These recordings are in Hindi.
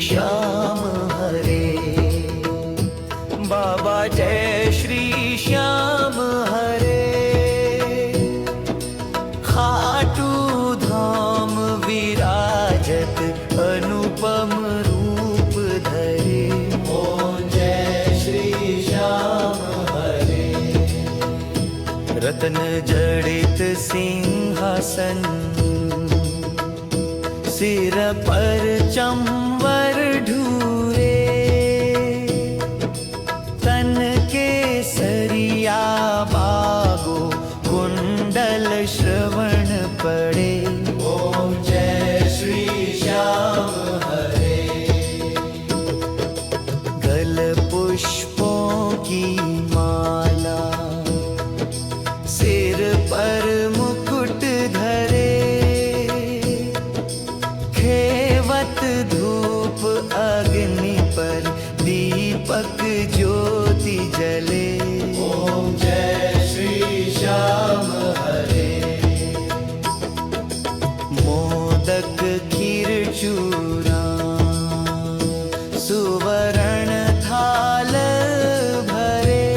श्याम हरे। बाबा जय श्री श्याम हरे। खाटू धाम विराजत अनुपम रूप धरे। ओम जय श्री श्याम हरे। रत्न जड़ित सिंहासन, सिर पर चंवर ढूरे। तन के सरिया बागो कुंडल श्रवण पड़े। ओम जय श्री श्याम हरे। गल पुष्पों की माला, सिर पर मुकुट धरे। खेवत धूप अग्नि पर दीपक ज्योति जले। ओम जय श्री श्याम हरे। मोदक खीर चूरा, सुवर्ण थाल भरे।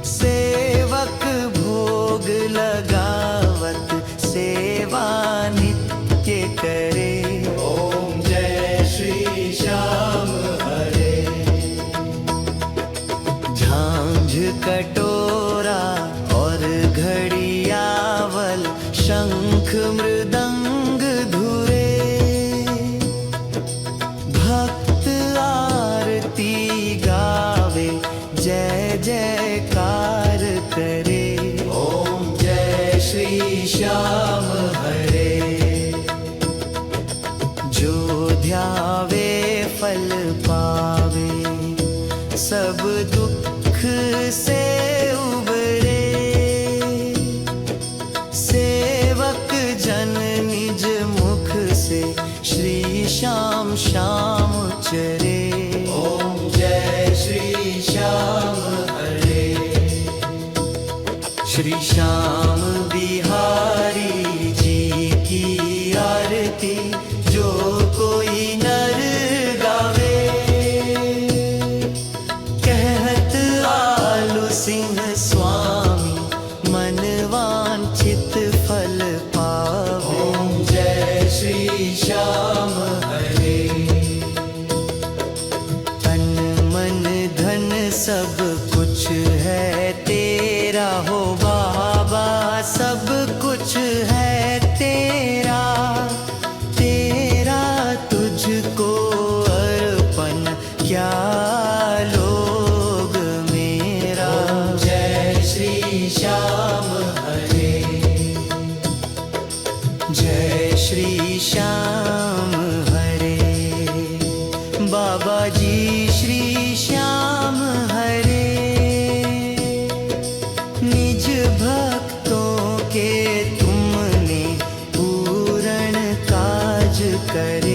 सेवक भोग लगावत सेवा नित्य करे। ओम जय श्री श्याम हरे। झांझ कटोरा और घड़ियावल, शंख मृदंग धुरे। भक्त आरती गावे, जय जयकार करे। ओम जय श्री श्याम हरे। जो ध्यावे फल पावे, सब दुख से उबरे। सेवक जन निज मुख से श्री श्याम श्याम उचरे। ओम जय श्री श्याम हरे। श्री श्याम बिहारी जी की आरती जो कोई नर गावे। कहत आलू सिंह स्वामी, मन वांछित फल पावे। ओम जय श्री श्याम हरे। तन मन धन सब कुछ है तेरा हो बाबा, सब कुछ है तेरा। तेरा तुझको अर्पण क्या लोग मेरा। जय श्री श्याम हरे। जय श्री श्याम हरे। बाबा जी श्री श्याम हरे। निज भक्तों के तुमने पूर्ण काज करे।